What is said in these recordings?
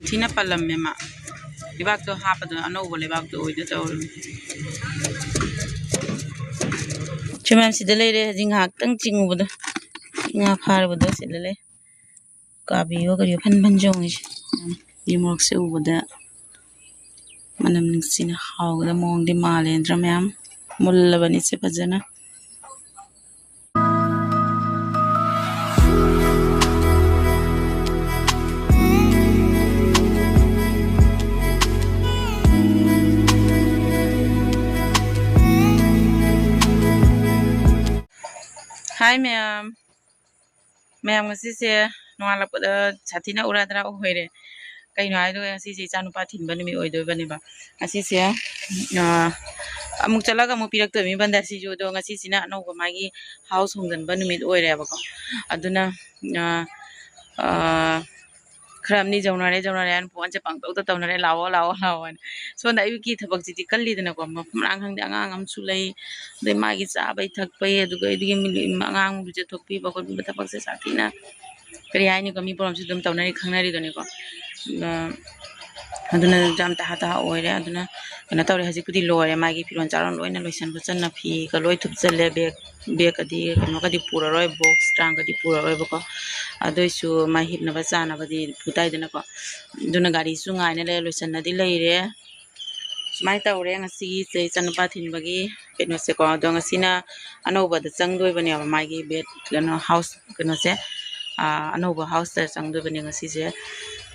Tina palam mema. Lebak tu hapa tu anu boleh lebak tu itu tahu. Cuma si delay deh jingak tang cingu bodoh. Ngah phar bodoh si delay. Kabi yo kari pan jong is. Di morok se bodoh. Manam ningsina hau bodoh mong di malen dramam. Mulla bani se pajana. Hi ma'am. Ma'am ngasi se hllakpga chatina uradra hoire. Kaino aido ngasi se chanupa thinba numi oido bani ba. Ngasi se amuk chalaga amuk pirak to mi banda si jo do ngasi sina no ko magi house hongdan ba numi oire ba ko. Aduna Kramni jaunare an phone che pangtau ta taunare lawo an so na ki thabak ji kalli dana ko marang hang angang amsu lai de magi cha bai thak pai adu ga idi angang bu je thokpi ba ko thabak se sathina kari ai ni ko mi problem se dum taunari khangnari gani ko aduna jam ta hata oire aduna kana tawre haji kudi loire magi firon charon loina loisan bu channa phi ka loi thup challe bag adi kano kadi pura roi box strang kadi pura roi bako adoisu ma hipna ba chana badi putai dana ko duna gari su ngai na le loisan na di leire smai tawre ngasi se chanpa thin bagi keno se ko do ngasi na anoba da changdoi bani aba magi bed kano house kano se anoba house ta changdoi bani ngasi se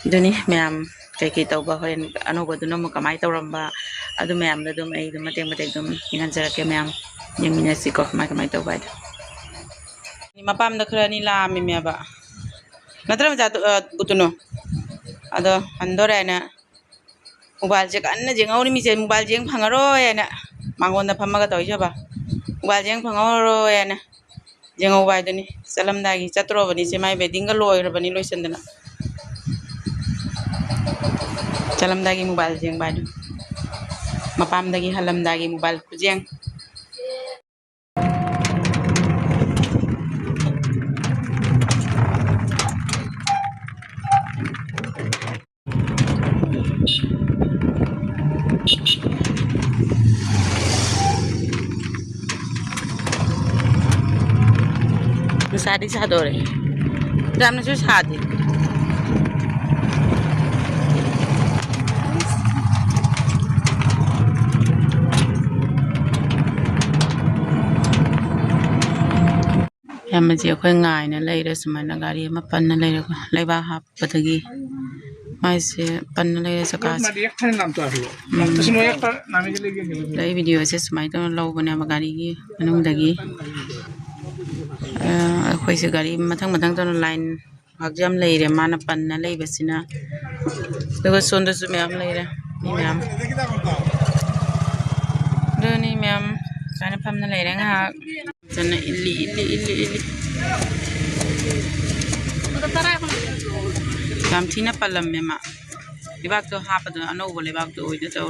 duni ma'am kai tauba horen anoba duna mo kamai tawramba adu ma'am da dum ai dum mateng dum ingan jara ke ma'am yemina si ko kamai tauba ni mapam da khra ni la mi me ba natra ma butuno ado andore na mobile je kan na jengau ni mi je mobile jeng phangaro ya na mangon da phamaga toy jaba mobile jeng phangaro ya na jengau bai dani salam da gi chatro bani se mai wedding ga loy bani loisan dana salam da gi mobile jeng bai mapam da gi halam da gi mobile kujeng Sadi sadore ramna ju sadi yamma je khoi ngai na leire sumana gari ma panna leire ko leiba hap patagi mai se panna leire saka lei video se sumai to lo bane ma gari gi anung dagi khoi se gari mathang to line hagjam leire mana panna leiba sina dogo sonda su me am leire ni ma'am do ni ma'am kana pamna leire nga Sana ili Kam tina palam mema Lebak tu hapa tu anu boleh lebak tu itu tahu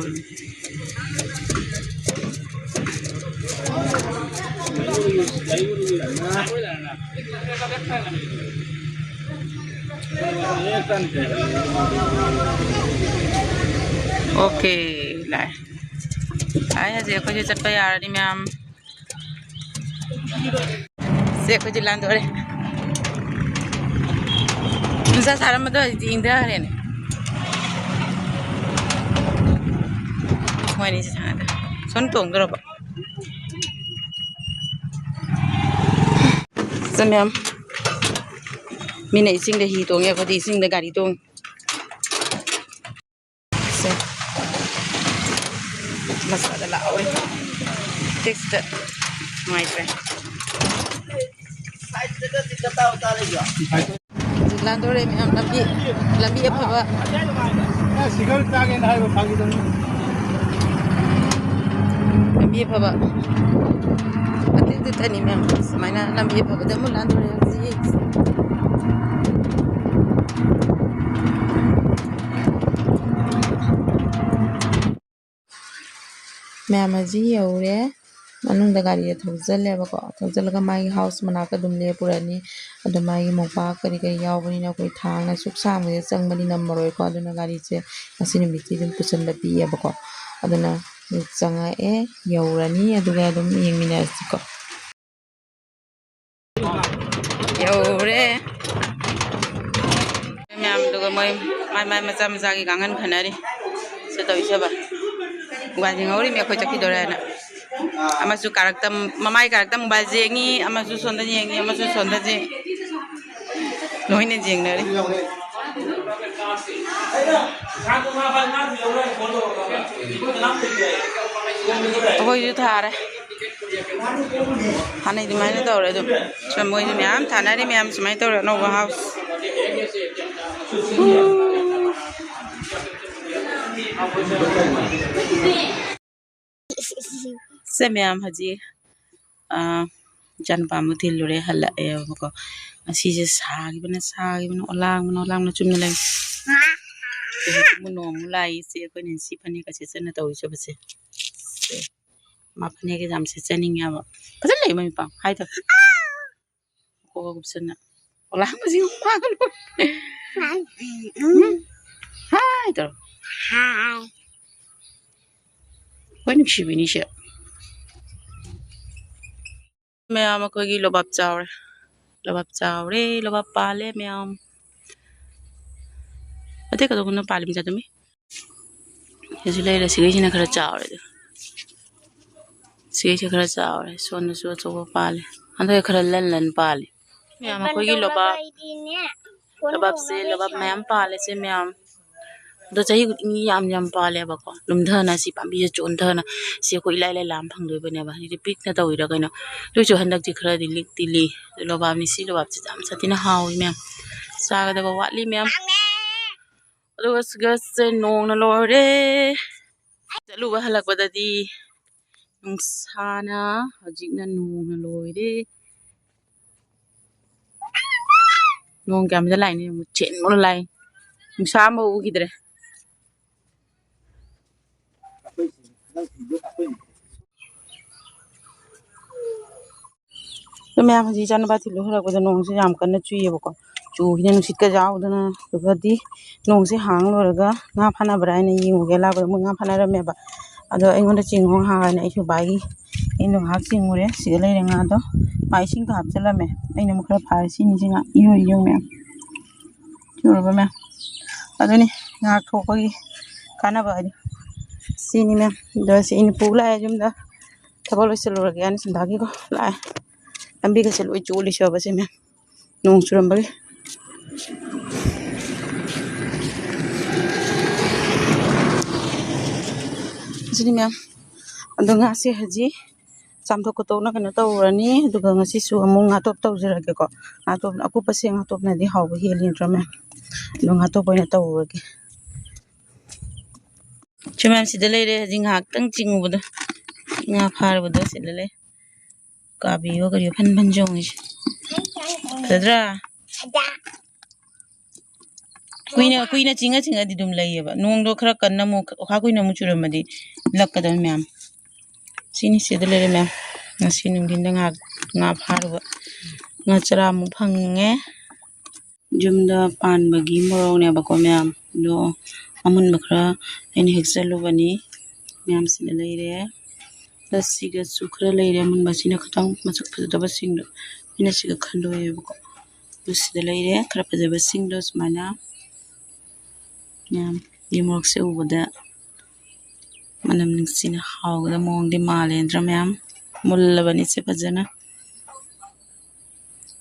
Oke lah Ayah je aku je cepat ya ni ma'am Se ko jilan dore Nusa saram do inda hare ne Moini se thangada son tong do ba Samyam Mina ising de hi tong ya ko di sing de gari tong Se Masala la oi Text mai tre Landore mi am lambi apa sigal tagen hai ba phagi don lambi apa atin tani mi am samaina lambi apa da mu landore ji mi am ji yaure manungda gari thaujallebaco thaujallaga mai house manaka dum lepurani adu mai mokpa kari kari yawbani na koi thangna suk samge changbani nammaroi ko aduna gari che asini miti dum pusanla piyabaco aduna changa yaurani aduga dum yengminasiko yaure ma'am दुगा मैं my मचा मचा की गांगन खनारी से तो इसेबा वाजिंग औरी मे खोइ चकी दोराना अमासु corrector ममाई corrector mobile जेंगी अमासु सोंदा जेंगी अमासु सोंदा जे लोइने जेंगनरी अखोइजु थारे हानै दिमाइना तौरे दु सmoy मैम थानारी मैम समाय तौरे नोवा हाउस से मैम हजी जानपा मुथिल लुरे हल्ला बको असीजे सागिबन ओलांगना चुमने लग मुनो मुलाई से कोइन सी फने का से चना तौ इसे मा फने के जाम से चनिंग या फजल ले ममी पा हाय त को गुबसना ओलांग जी पागल हाय त हाय कोइन छिबिनी से मैम अखोगी लोबाब चावरे लोबाब पाले मैम अते कदोगुना पालिम जातमी yesu leira sigejina khara chawre sigejina khara chawre sonna su choba pale ando khara lan pale मैम अखोगी लोबाब से लोबाब मैम पाले से मैम दो चाही याम पाले बको लुमधना सि पाबी चोनधना से को इलाई लाम फंगदोय बने बा नि पिकना तविरा कइनो दुजो हंदक जि खरा दिली लोबाब नि सि लोबाब से जाम सतिना हाउ मैम सागदा बा वाली मैम गस से नोंग न लोरे चलुबा हलकपदादी नुंसाना हजिकना नोंग न लोरे नोंग क्याम जा लाइने मुचेन मोन लाई नुंसा म उगिद्रे तो मैम हजी जानबा थिलो हलकपदा नोंग से याम कन्ना चुइबको चुहिना नुसित का जाउदना दुगदी नोंग से Hong लोरगा nga phana braina yinguge la ba nga phana rameba ado aingonda chingong haana isu bai ino hak chingure sigale nga do pai sing thap chala me aina mukhra phai si ni jinga iyo me churba me ado ni nga thokoi kana ba si ni me do si in pula jumda thabalo selurage ani sindagi ko la ambi ka seloi chuli shoba se me nong churam ba Jadi मैम अदंगा से हजी सामथो को तो ना कना तौरनी दुगा ngasi su amung atop tawjirage ko atop akupa se atop na di haw helin rame dong atop oina tawrage chimam sida leire hजी ngak tang chingubdo nga pharbudo sida le kabiyo kariyo phan jong is tadra kuina chinga di dum layeba nongdo khara kanna mo kha kuina mu churamadi lakkada ma'am sini sida lere ma'am ngasi nungdinda nga pharwa nga chara mu phange jumda pan bagi morong ne bako ma'am do amun bakra en hexalu bani ma'am sida lere siga sukra lere amun basina khatang masak phadaba singdo ina siga khando yebako sida lere khara phadaba singdo smana मैम यमोक से उबदा मनम निक्सिना हावदा मोंगदे मालेंद्र ma'am मुल्लबनी से फजना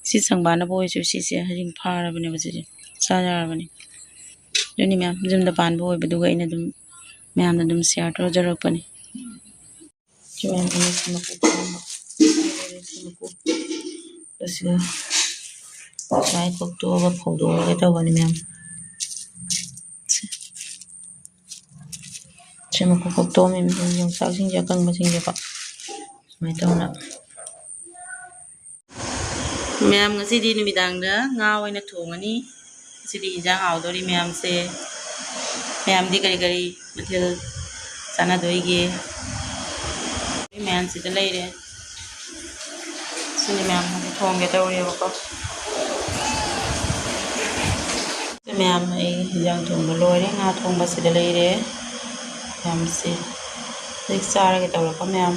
सी संगबाना बोयसु सीसे हजिंग फारबने बजे साजारबनी जोनी ma'am जुमदा पान बोय बदुगा इना दुम मैम ना दुम शेयर तो जरपनी जो मैम ने समको बस साइ को तो अब फोटो के तो बनी ma'am Cuma kok to mem yang sausing jakang masing jaka mai tawna ma'am ngasi di numidang da nga oina thongani sidi injang awdori ma'am se ma'am di kari mathil sana doige mෑn sida leire sini mෑm thonge tawreba mෑm ai hijang thongba loire nga thongba sida leire mෑm se dik charage tawraka mෑm